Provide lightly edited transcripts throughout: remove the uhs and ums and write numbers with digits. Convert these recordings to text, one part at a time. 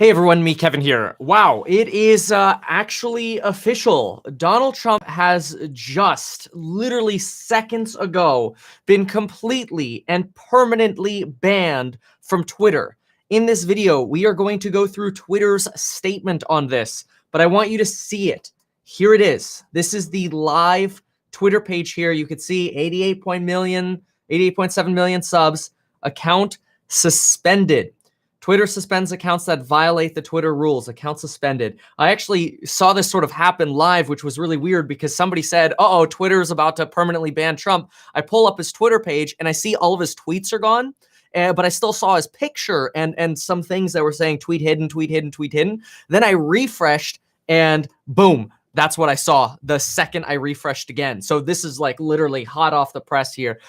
Hey everyone, me Kevin here. Wow, it is actually official. Donald Trump has just literally seconds ago been completely and permanently banned from Twitter. In this video, we are going to go through Twitter's statement on this, but I want you to see it. Here it is. This is the live Twitter page here. You can see 88.7 million subs, account suspended. Twitter suspends accounts that violate the Twitter rules. Account suspended. I actually saw this sort of happen live, which was really weird because somebody said, uh-oh, Twitter's about to permanently ban Trump. I pull up his Twitter page and I see all of his tweets are gone, but I still saw his picture and some things that were saying tweet hidden, tweet hidden, tweet hidden. Then I refreshed and boom, that's what I saw the second I refreshed again. So this is like literally hot off the press here.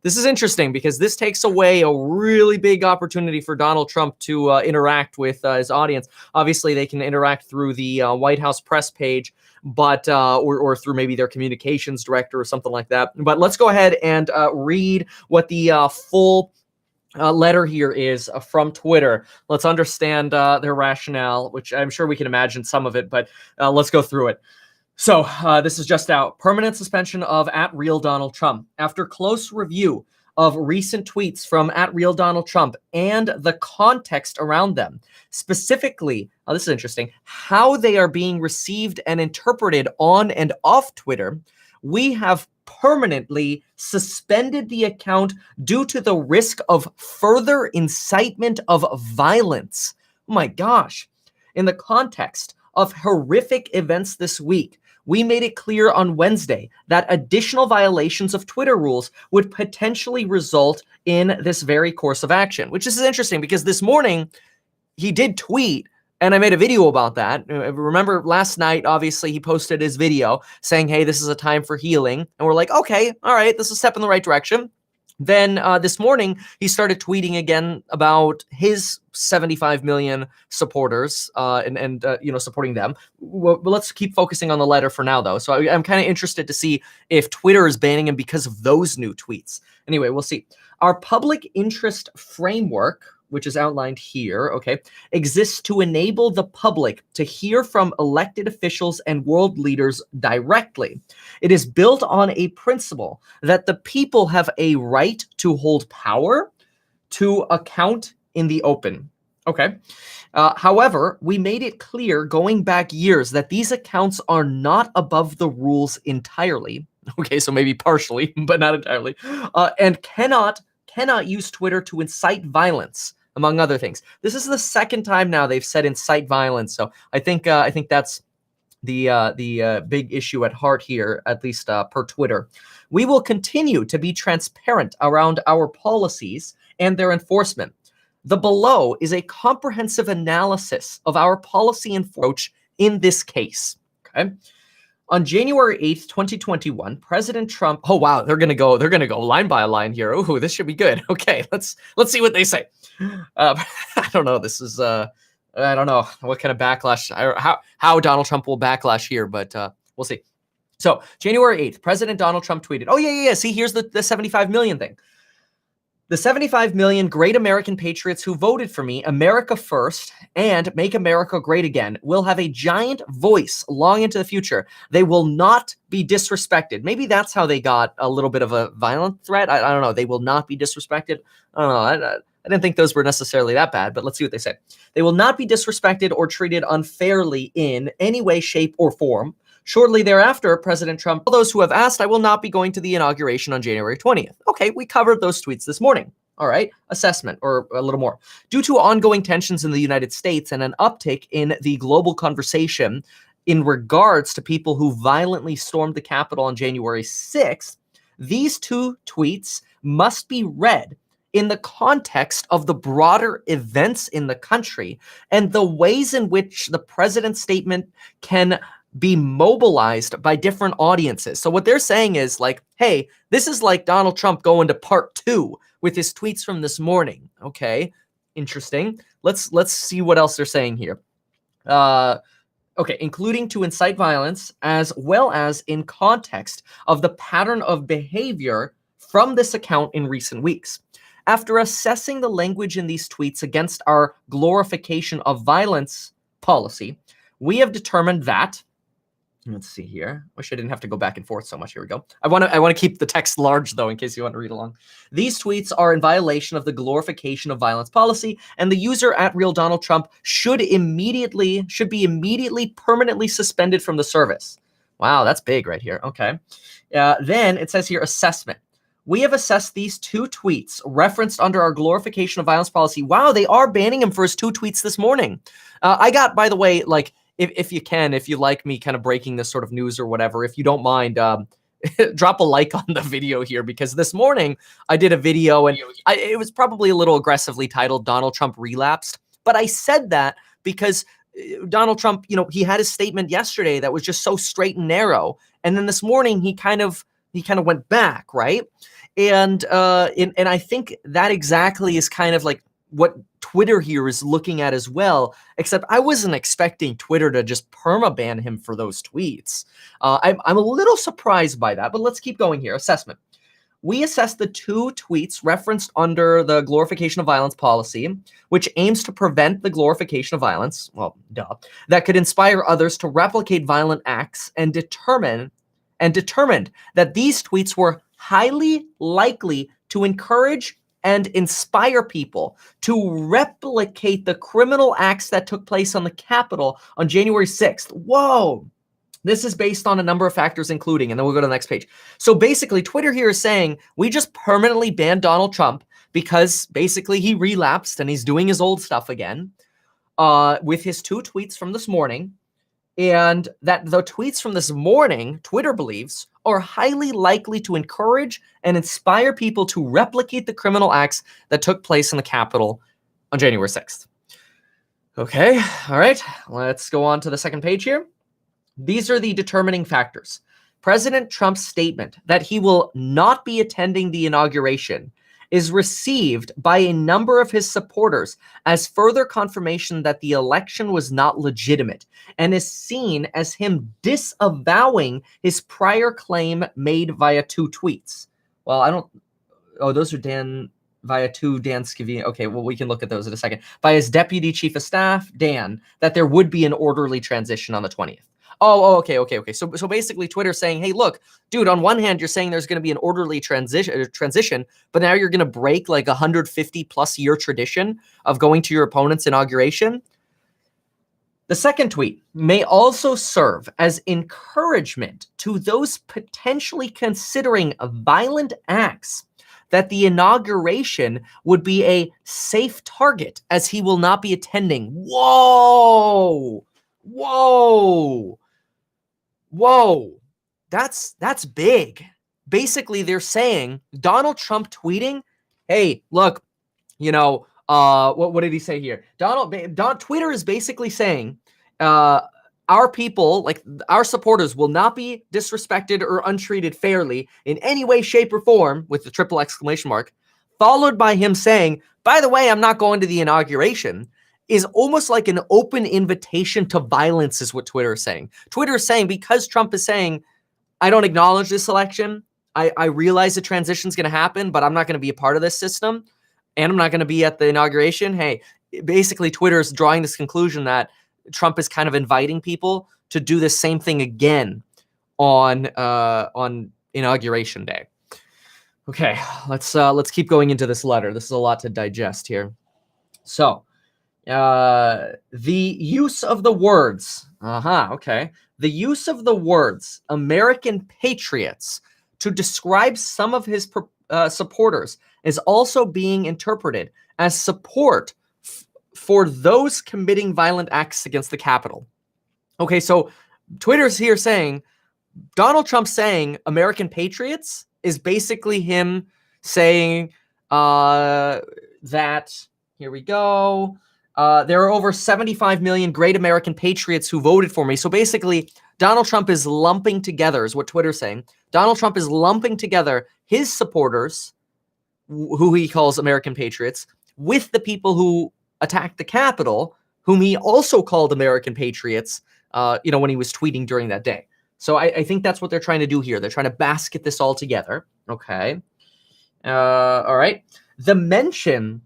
This is interesting because this takes away a really big opportunity for Donald Trump to interact with his audience. Obviously, they can interact through the White House press page, but or through maybe their communications director or something like that. But let's go ahead and read what the full letter here is from Twitter. Let's understand their rationale, which I'm sure we can imagine some of it, but let's go through it. So this is just out. Permanent suspension of @RealDonaldTrump. Trump. After close review of recent tweets from @RealDonaldTrump Trump and the context around them, specifically, this is interesting, how they are being received and interpreted on and off Twitter, we have permanently suspended the account due to the risk of further incitement of violence. Oh my gosh. In the context of horrific events this week, we made it clear on Wednesday that additional violations of Twitter rules would potentially result in this very course of action, which is interesting because this morning he did tweet and I made a video about that. Remember last night, obviously, he posted his video saying, hey, this is a time for healing. And we're like, okay, all right, this is a step in the right direction. Then this morning, he started tweeting again about his 75 million supporters and supporting them. Well, let's keep focusing on the letter for now, though. So I'm kind of interested to see if Twitter is banning him because of those new tweets. Anyway, we'll see. Our public interest framework, which is outlined here, okay, exists to enable the public to hear from elected officials and world leaders directly. It is built on a principle that the people have a right to hold power to account in the open. Okay. However, we made it clear going back years that these accounts are not above the rules entirely. Okay, so maybe partially, but not entirely, and cannot use Twitter to incite violence, among other things. This is the second time now they've said incite violence. So I think that's the big issue at heart here, at least per Twitter. We will continue to be transparent around our policies and their enforcement. The below is a comprehensive analysis of our policy and approach in this case. Okay. On January 8th, 2021, President Trump, oh wow, they're gonna go line by line here. Oh, this should be good. Okay, let's see what they say. I don't know. This is I don't know what kind of backlash, how Donald Trump will backlash here, but we'll see. So January 8th, President Donald Trump tweeted, oh yeah. See, here's the 75 million thing. The 75 million great American patriots who voted for me, America first, and Make America Great Again, will have a giant voice long into the future. They will not be disrespected. Maybe that's how they got a little bit of a violent threat. I don't know. They will not be disrespected. I don't know. I didn't think those were necessarily that bad, but let's see what they say. They will not be disrespected or treated unfairly in any way, shape, or form. Shortly thereafter, President Trump, all those who have asked, I will not be going to the inauguration on January 20th. Okay, we covered those tweets this morning. All right, assessment, or a little more. Due to ongoing tensions in the United States and an uptick in the global conversation in regards to people who violently stormed the Capitol on January 6th, these two tweets must be read in the context of the broader events in the country and the ways in which the president's statement can be mobilized by different audiences. So what they're saying is like, hey, this is like Donald Trump going to part 2 with his tweets from this morning. Okay, interesting. Let's see what else they're saying here. Okay, including to incite violence as well as in context of the pattern of behavior from this account in recent weeks. After assessing the language in these tweets against our glorification of violence policy, we have determined that, let's see here. Wish I didn't have to go back and forth so much. Here we go. I want to keep the text large though, in case you want to read along. These tweets are in violation of the glorification of violence policy, and the user at Real Donald Trump should be immediately permanently suspended from the service. Wow, that's big right here. Okay. Then it says here assessment. We have assessed these 2 tweets referenced under our glorification of violence policy. Wow, they are banning him for his 2 tweets this morning. I got, by the way, like, if you like me kind of breaking this sort of news or whatever, if you don't mind, drop a like on the video here, because this morning I did a video and it was probably a little aggressively titled Donald Trump relapsed. But I said that because Donald Trump, he had his statement yesterday that was just so straight and narrow. And then this morning he kind of went back, right? And I think that exactly is kind of like what Twitter here is looking at as well, except I wasn't expecting Twitter to just permaban him for those tweets. I'm a little surprised by that, but let's keep going here. Assessment. We assessed the 2 tweets referenced under the glorification of violence policy, which aims to prevent the glorification of violence, well, that could inspire others to replicate violent acts, and determined that these tweets were highly likely to encourage and inspire people to replicate the criminal acts that took place on the Capitol on January 6th. Whoa! This is based on a number of factors, including, and then we'll go to the next page. So basically, Twitter here is saying, we just permanently banned Donald Trump because basically he relapsed and he's doing his old stuff again with his 2 tweets from this morning. And that the tweets from this morning, Twitter believes, are highly likely to encourage and inspire people to replicate the criminal acts that took place in the Capitol on January 6th. Okay, all right, let's go on to the second page here. These are the determining factors. President Trump's statement that he will not be attending the inauguration is received by a number of his supporters as further confirmation that the election was not legitimate, and is seen as him disavowing his prior claim made via 2 tweets. Well, those are via 2 Dan Scavini. Okay, well, we can look at those in a second. By his deputy chief of staff, Dan, that there would be an orderly transition on the 20th. Okay. So basically Twitter's saying, hey, look, dude, on one hand, you're saying there's going to be an orderly transition, but now you're going to break like 150 plus year tradition of going to your opponent's inauguration. The second tweet may also serve as encouragement to those potentially considering violent acts that the inauguration would be a safe target as he will not be attending. Whoa. That's big. Basically, they're saying Donald Trump tweeting, hey, look, what did he say here? Twitter is basically saying our people, like our supporters, will not be disrespected or untreated fairly in any way, shape, or form, with the triple exclamation mark, followed by him saying, by the way, I'm not going to the inauguration, is almost like an open invitation to violence, is what Twitter is saying. Twitter is saying, because Trump is saying, I don't acknowledge this election, I realize the transition is going to happen, but I'm not going to be a part of this system, and I'm not going to be at the inauguration. Hey, basically Twitter is drawing this conclusion that Trump is kind of inviting people to do the same thing again on inauguration day. Okay, let's keep going into this letter. This is a lot to digest here. So, the use of the words, the use of the words American patriots to describe some of his supporters is also being interpreted as support for those committing violent acts against the Capitol. Okay, so Twitter's here saying Donald Trump saying American patriots is basically him saying that, here we go, there are over 75 million great American patriots who voted for me. So basically, Donald Trump is lumping together, is what Twitter's saying. Donald Trump is lumping together his supporters, who he calls American patriots, with the people who attacked the Capitol, whom he also called American patriots, when he was tweeting during that day. So I think that's what they're trying to do here. They're trying to basket this all together. Okay. All right. the mention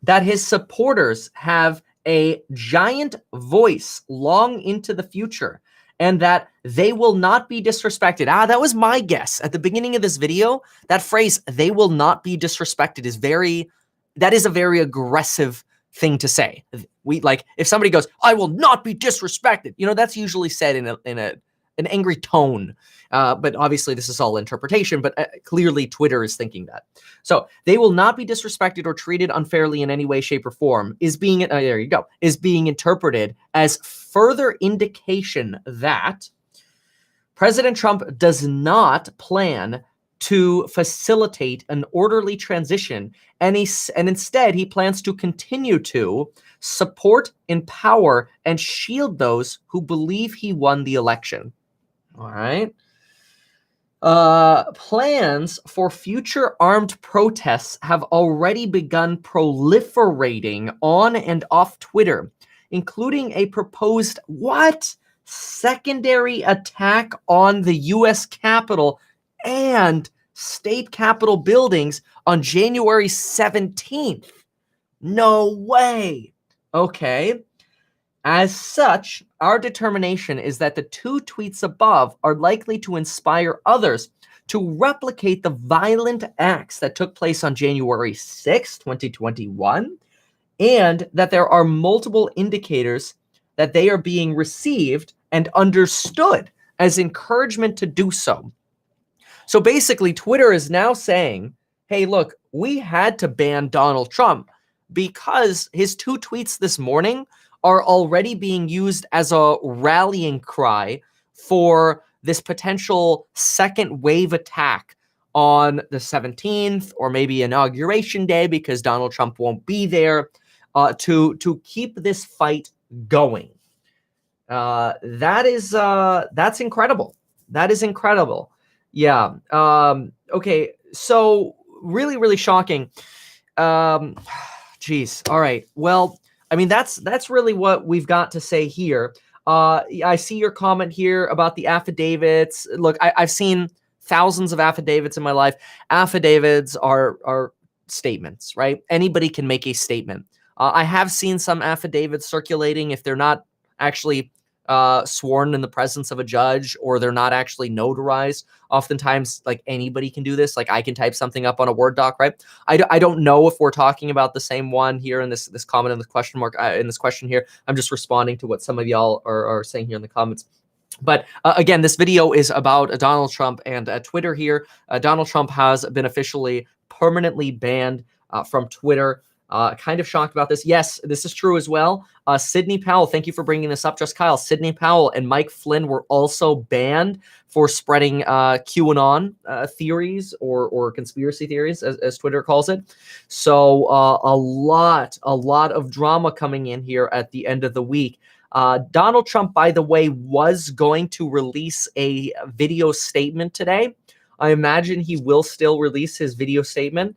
that his supporters have a giant voice long into the future and that they will not be disrespected. That was my guess at the beginning of this video. That phrase, "they will not be disrespected," that is a very aggressive thing to say. Like, if somebody goes, "I will not be disrespected," that's usually said in an angry tone. But obviously this is all interpretation, but clearly Twitter is thinking that. So "they will not be disrespected or treated unfairly in any way, shape, or form" is being, there you go, is being interpreted as further indication that President Trump does not plan to facilitate an orderly transition, and instead he plans to continue to support, empower, and shield those who believe he won the election. All right. Plans for future armed protests have already begun proliferating on and off Twitter, including a proposed secondary attack on the U.S. Capitol and state capitol buildings on January 17th. No way. Okay. As such, our determination is that the two tweets above are likely to inspire others to replicate the violent acts that took place on January 6, 2021, and that there are multiple indicators that they are being received and understood as encouragement to do so. So basically, Twitter is now saying, hey, look, we had to ban Donald Trump because his two tweets this morning are already being used as a rallying cry for this potential second wave attack on the 17th, or maybe Inauguration Day, because Donald Trump won't be there, to keep this fight going. That's incredible. That is incredible. Yeah. Okay. So really, really shocking. Geez. All right. Well, I mean, that's really what we've got to say here. I see your comment here about the affidavits. Look, I've seen thousands of affidavits in my life. Affidavits are statements, right? Anybody can make a statement. I have seen some affidavits circulating if they're not actually sworn in the presence of a judge, or they're not actually notarized. Oftentimes, like, anybody can do this. Like, I can type something up on a Word doc, right? I don't know if we're talking about the same one here in this comment, in this question mark, in this question here. I'm just responding to what some of y'all are saying here in the comments. But again, this video is about Donald Trump and Twitter here. Donald Trump has been officially permanently banned from Twitter. Kind of shocked about this. Yes, this is true as well. Sidney Powell, thank you for bringing this up, Just Kyle. Sidney Powell and Mike Flynn were also banned for spreading QAnon theories or conspiracy theories, as Twitter calls it. So a lot of drama coming in here at the end of the week. Donald Trump, by the way, was going to release a video statement today. I imagine he will still release his video statement.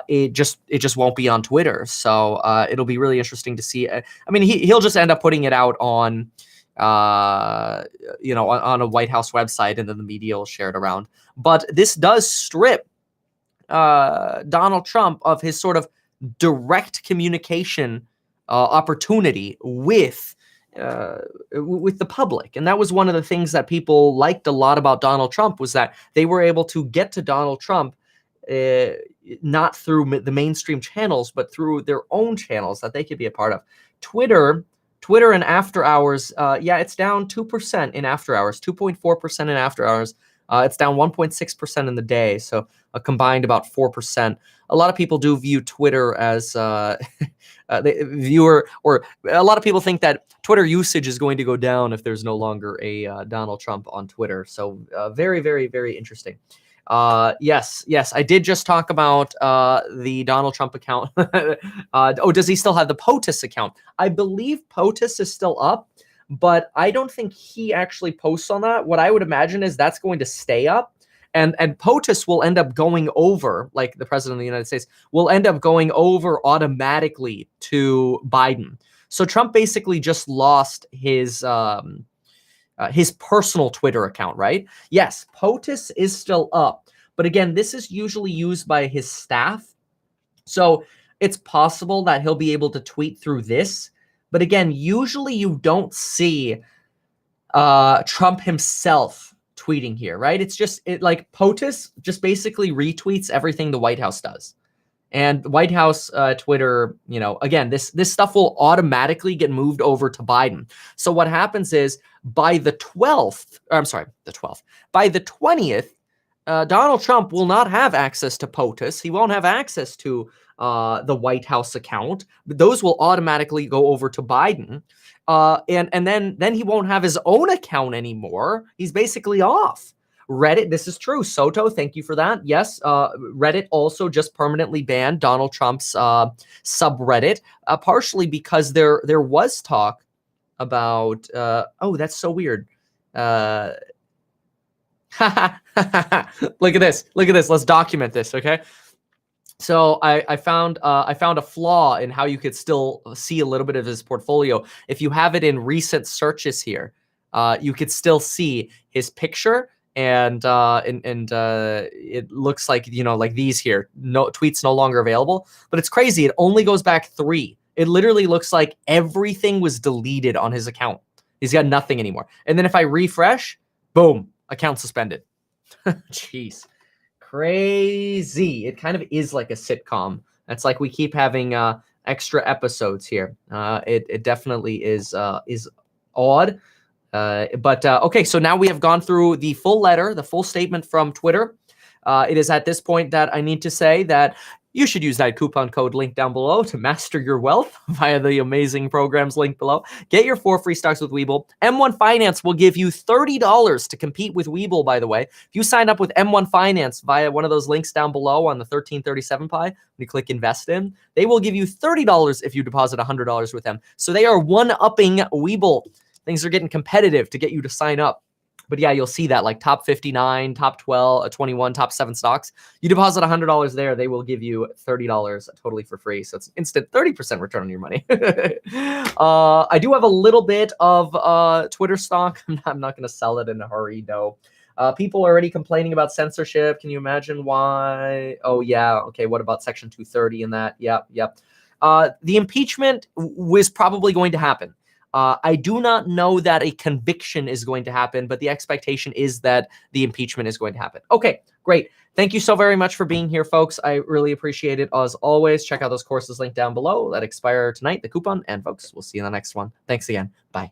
It just won't be on Twitter. So it'll be really interesting to see. I mean, he'll just end up putting it out on, on a White House website, and then the media will share it around. But this does strip Donald Trump of his sort of direct communication opportunity with the public. And that was one of the things that people liked a lot about Donald Trump, was that they were able to get to Donald Trump not through the mainstream channels, but through their own channels that they could be a part of. Twitter and after hours, it's down 2% in after hours, 2.4% in after hours. It's down 1.6% in the day, so a combined about 4%. A lot of people do view Twitter as or a lot of people think that Twitter usage is going to go down if there's no longer a Donald Trump on Twitter. So very, very, very interesting. Yes, I did just talk about the Donald Trump account. Does he still have the POTUS account? I believe POTUS is still up, but I don't think he actually posts on that. What I would imagine is that's going to stay up, and POTUS will end up going over, like the president of the United States, will end up going over automatically to Biden. So Trump basically just lost his personal Twitter account, right? Yes, POTUS is still up. But again, this is usually used by his staff. So it's possible that he'll be able to tweet through this. But again, usually you don't see Trump himself tweeting here, right? It's just like POTUS just basically retweets everything the White House does. And White House Twitter, again, this stuff will automatically get moved over to Biden. So what happens is by the 12th, by the 20th, Donald Trump will not have access to POTUS. He won't have access to the White House account. Those will automatically go over to Biden. And then he won't have his own account anymore. He's basically off. Reddit, this is true. Soto, thank you for that. Yes, Reddit also just permanently banned Donald Trump's subreddit, partially because there was talk about, oh, that's so weird. Look at this. Look at this. Let's document this, okay? So I found a flaw in how you could still see a little bit of his portfolio. If you have it in recent searches here, you could still see his picture. And it looks like, like these here, no tweets no longer available, but it's crazy. It only goes back 3. It literally looks like everything was deleted on his account. He's got nothing anymore. And then if I refresh, boom, account suspended. Jeez, crazy. It kind of is like a sitcom. It's like we keep having extra episodes here. It definitely is odd. Okay, so now we have gone through the full letter, the full statement from Twitter. It is at this point that I need to say that you should use that coupon code link down below to master your wealth via the amazing programs link below. Get your 4 free stocks with Webull. M1 Finance will give you $30 to compete with Webull, by the way. If you sign up with M1 Finance via one of those links down below on the 1337 Pi, when you click invest in, they will give you $30 if you deposit $100 with them. So they are one-upping Webull. Things are getting competitive to get you to sign up. But yeah, you'll see that like top 59, top 12, 21, top 7 stocks. You deposit $100 there, they will give you $30 totally for free. So it's instant 30% return on your money. I do have a little bit of Twitter stock. I'm not going to sell it in a hurry, though. People are already complaining about censorship. Can you imagine why? Oh, yeah. Okay, what about Section 230 and that? Yep. The impeachment was probably going to happen. I do not know that a conviction is going to happen, but the expectation is that the impeachment is going to happen. Okay, great. Thank you so very much for being here, folks. I really appreciate it. As always, check out those courses linked down below that expire tonight, the coupon. And folks, we'll see you in the next one. Thanks again. Bye.